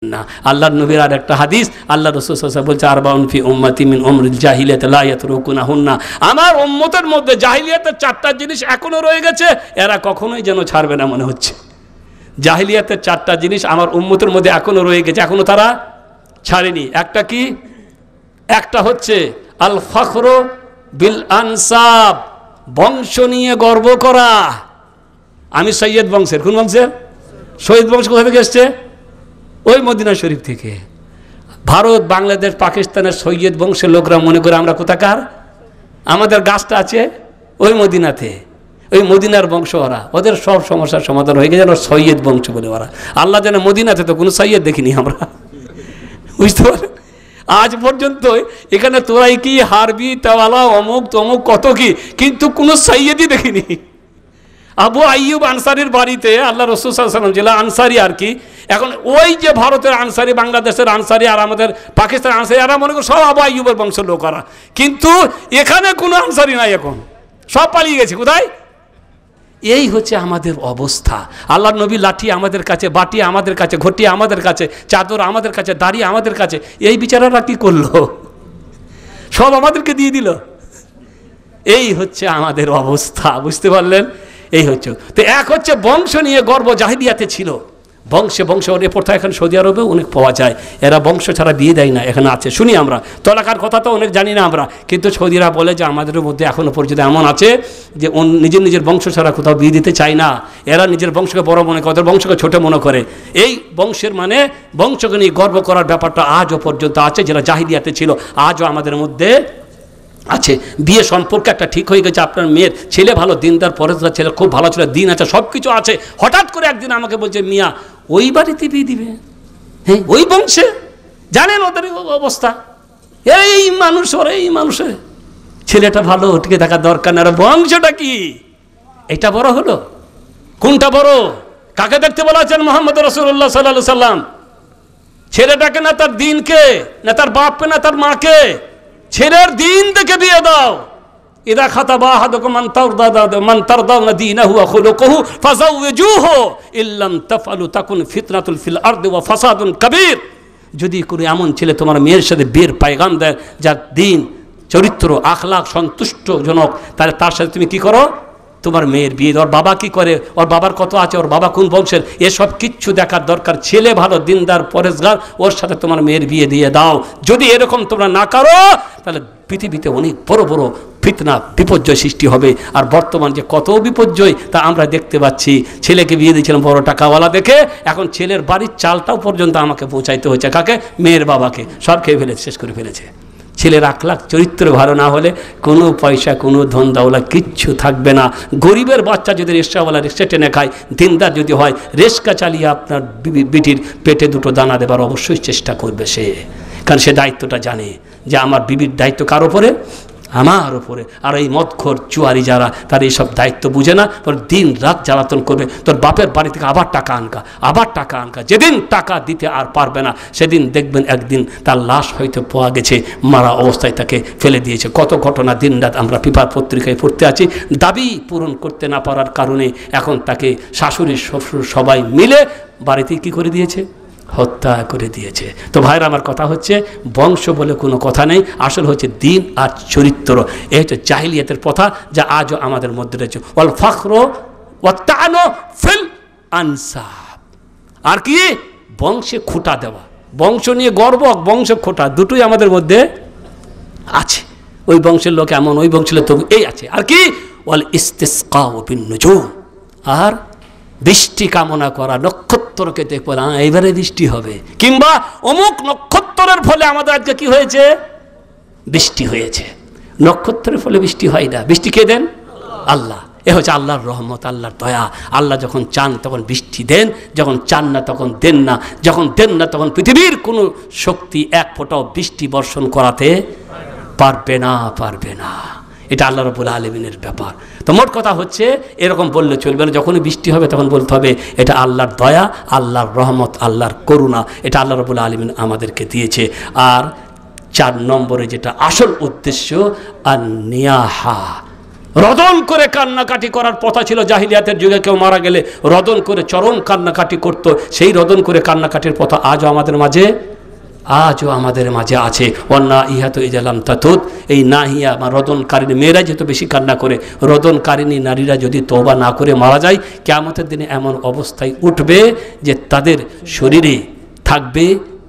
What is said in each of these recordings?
না। আল্লাহর নবীর আর একটা হাদিস, আল্লাহ রাসূল সাল্লাল্লাহু আলাইহি ওয়াসাল্লাম বলছে আরবাউন ফি উম্মতি মিন উমরিল জাহিলিয়াত লা ইয়াতরুকুনাহুন্না, আমার উম্মতের মধ্যে জাহিলিয়াতের চারটা জিনিস এখনো রয়ে গেছে, এরা কখনোই যেন ছাড়বে না মনে হচ্ছে। জাহিলিয়াতের চারটা জিনিস আমার উম্মতের মধ্যে এখনো রয়ে গেছে, এখনো তারা ছাড়েনি। একটা কি? একটা হচ্ছে আল ফখরু বিল আনসাব, বংশ নিয়ে গর্ব করা। আমি সৈয়দ বংশের। কোন বংশের? সৈয়দ বংশ কোথা থেকে এসছে? ওই মদিনা শরীফ থেকে। ভারত, বাংলাদেশ, পাকিস্তানের সৈয়দ বংশের লোকরা মনে করে আমরা কোথাকার, আমাদের গাছটা আছে ওই মদিনাতে, ওই মদিনার বংশ ওরা, ওদের সব সমস্যার সমাধান হয়ে গেছে সৈয়দ বংশ বলে ওরা। আল্লাহ জানে মদিনাতে তো কোনো সৈয়দ দেখিনি আমরা, বুঝতে পারেন? আজ পর্যন্ত এখানে তোরাই কি হারবি তাওয়ালা অমুক তমুক কত কি, কিন্তু কোনো সৈয়দই দেখিনি। আবু আইয়ুব আনসারির বাড়িতে আল্লাহ রাসূল সাল্লাল্লাহু আলাইহি ওয়াসাল্লাম ছিল আনসারি আর কি। এখন ওই যে ভারতের আনসারি, বাংলাদেশের আনসারি আর আমাদের পাকিস্তানের আনসারি, এরা মনে করে সব আবু আইয়ুবের বংশের লোকেরা, কিন্তু এখানে কোনো আনসারি নাই, এখন সব পালিয়ে গেছে কোথায়। এই হচ্ছে আমাদের অবস্থা। আল্লাহর নবী লাঠি আমাদের কাছে, বাটি আমাদের কাছে, ঘটি আমাদের কাছে, চাদর আমাদের কাছে, দাড়ি আমাদের কাছে। এই বিচারারা কি করলো? সব আমাদেরকে দিয়ে দিল। এই হচ্ছে আমাদের অবস্থা, বুঝতে পারলেন? এই হচ্ছে তো। এক হচ্ছে বংশ নিয়ে গর্ব, জাহিলিয়াতে ছিল বংশে বংশ। ওর প্রথা এখন সৌদি আরবে অনেক পাওয়া যায়, এরা বংশ ছাড়া বিয়ে দেয় না, এখানে আছে শুনি আমরা। তলাকার কথা তো অনেক জানি না আমরা, কিন্তু সৌদিরা বলে যে আমাদের মধ্যে এখনও পর্যন্ত এমন আছে যে নিজের নিজের বংশ ছাড়া কোথাও বিয়ে দিতে চায় না। এরা নিজের বংশকে বড় মনে করে, ওদের বংশকে ছোট মনে করে। এই বংশের মানে বংশকে নিয়ে গর্ব করার ব্যাপারটা আজও পর্যন্ত আছে, যেটা জাহিলিয়াতে ছিল আজও আমাদের মধ্যে আছে। বিয়ে সম্পর্ক একটা ঠিক হয়ে গেছে, আপনার মেয়ের ছেলে ভালো, দিনদার, পরেশদার ছেলে, খুব ভালো ছেলে, দিন আছে, সব কিছু আছে। হঠাৎ করে একদিন আমাকে বলছে মিয়া ওই বাড়িতে বিয়ে দিবে, হ্যাঁ ওই বংশে। জানেন ওদের অবস্থা, এই মানুষ ওরা, এই মানুষের ছেলেটা ভালো, টিকে থাকার দরকার না, বংশটা কি এটা বড় হলো? কোনটা বড়? কাকে দেখতে বলা আছেন? মুহাম্মদ রাসূলুল্লাহ সাল্লাল্লাহু আলাইহি ওয়াসাল্লাম। ছেলেটাকে না তার দিনকে, না তার বাপকে, না তার মাকে, ছেলের দিন থেকে বিয়ে দাও। ইদা খাতাবা আহাদুকুম মান তারদাউনা দীনাহু ওয়া খুলুকুহু ফাযাওwiজুহু ইল্লাম তাফআলু তাকুন ফিতনাতুল ফিল আরদি ওয়া ফাসাদুন কাবীর। যদি কোনো এমন ছেলে তোমার মেয়ের সাথে বিয়ের পায়গাম দেয় যার দিন, চরিত্র, আখলাক সন্তুষ্টজনক, তাহলে তার সাথে তুমি কি করো? তোমার মেয়ের বিয়ে। ওর বাবা কি করে, ওর বাবার কত আছে, ওর বাবা কোন বংশের, এসব কিচ্ছু দেখার দরকার। ছেলে ভালো, দিনদার, পরেশগার, ওর সাথে তোমার মেয়ের বিয়ে দিয়ে দাও। যদি এরকম তোমরা না করো তাহলে পৃথিবীতে অনেক বড় বড় ফিতনা, বিপর্যয় সৃষ্টি হবে। আর বর্তমান যে কত বিপর্যয় তা আমরা দেখতে পাচ্ছি। ছেলেকে বিয়ে দিয়েছিলাম বড় টাকাওয়ালা দেখে, এখন ছেলের বাড়ির চালটাও পর্যন্ত আমাকে পৌঁছাইতে হয়েছে। কাকে? মেয়ের বাবাকে। সব খেয়ে ফেলেছে, শেষ করে ফেলেছে। ছেলের আখলাক চরিত্র ভালো না হলে কোনো পয়সা, কোনো ধন দাওলা কিচ্ছু থাকবে না। গরিবের বাচ্চা যদি রিক্সাওয়ালা রিক্সা টেনে খায়, দিনদার যদি হয়, রিক্সা চালিয়ে আপনার বিটির পেটে দুটো দানা দেবার অবশ্যই চেষ্টা করবে সে, কারণ সে দায়িত্বটা জানে যে আমার বিবির দায়িত্ব কার ওপরে? আমার ওপরে। আর এই মদখোর চুয়ারি যারা, তারা এইসব দায়িত্ব বুঝে না, তোর দিন রাত জ্বালাতন করবে। তোর বাপের বাড়ি থেকে আবার টাকা আনকা, আবার টাকা আনকা। যেদিন টাকা দিতে আর পারবে না সেদিন দেখবেন একদিন তার লাশ হয়তো পাওয়া গেছে, মারা অবস্থায় তাকে ফেলে দিয়েছে। কত ঘটনা দিন রাত আমরা পেপার পত্রিকায় পড়তে আছি। দাবি পূরণ করতে না পারার কারণে এখন তাকে শাশুড়ি শ্বশুর সবাই মিলে বাড়িতে কি করে দিয়েছে? হত্যা করে দিয়েছে। তো ভাইরা, আমার কথা হচ্ছে বংশ বলে কোনো কথা নেই, আসল হচ্ছে দিন আর চরিত্র। এই হচ্ছে জাহিলিয়াতের প্রথা, যা আজও আমাদের মধ্যে রয়েছে। ওয়াল ফখরু ওয়া তা'নু ফিল আনসাব। আর কি? বংশে খোঁটা দেওয়া, বংশ নিয়ে গর্ব, বংশ খোঁটা, দুটোই আমাদের মধ্যে আছে। ওই বংশের লোক এমন, ওই বংশের লোক এই আছে। আর কি? ওয়াল ইস্তিসকাউ বিন নুজুম, আর বৃষ্টি কামনা করা, নক্ষত্রকে দেখবো না এইবারে বৃষ্টি হবে, কিংবা অমুক নক্ষত্রের ফলে আমাদের আজকে কি হয়েছে? বৃষ্টি হয়েছে। নক্ষত্রের ফলে বৃষ্টি হয় না, বৃষ্টি কে দেন? আল্লাহ। এ হচ্ছে আল্লাহর রহমত, আল্লাহর দয়া। আল্লাহ যখন চান তখন বৃষ্টি দেন, যখন চান না তখন দেন না। যখন দেন না তখন পৃথিবীর কোনো শক্তি এক ফোঁটাও বৃষ্টি বর্ষণ করাতে পারবে না, পারবে না। এটা আল্লাহ রাব্বুল আলামিনের ব্যাপার। তো মোট কথা হচ্ছে এরকম বললে চলবে না। যখনই বৃষ্টি হবে তখন বলতে হবে এটা আল্লাহর দয়া, আল্লাহর রহমত, আল্লাহর করুণা, এটা আল্লাহ রাব্বুল আলামিন আমাদেরকে দিয়েছে। আর 4 নম্বরে যেটা আসল উদ্দেশ্য, আর নিয়াহা রদন করে কান্নাকাটি করার প্রথা ছিল জাহিলিয়াতের যুগে। কেউ মারা গেলে রদন করে চরম কান্নাকাটি করত। সেই রদন করে কান্নাকাটির প্রথা আজও আমাদের মাঝে আছে। অন্না ইহা তো ইজালাম তাতুত, এই না হিয়া বা রদনকারিনী মেয়েরা যেহেতু বেশি কান্না করে, রদনকারিনী নারীরা যদি তওবা না করে মারা যায়, কিয়ামতের দিনে এমন অবস্থায় উঠবে যে তাদের শরীরে থাকবে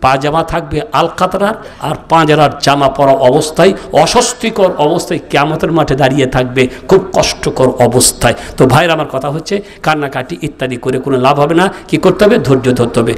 পাজামা থাকবে আলকাতরার, আর পাঁজারার জামা পরা অবস্থায় অস্বস্তিকর অবস্থায় কিয়ামতের মাঠে দাঁড়িয়ে থাকবে, খুব কষ্টকর অবস্থায়। তো ভাইয়ের আমার কথা হচ্ছে, কান্নাকাটি ইত্যাদি করে কোনো লাভ হবে না। কি করতে হবে? ধৈর্য ধরতে হবে।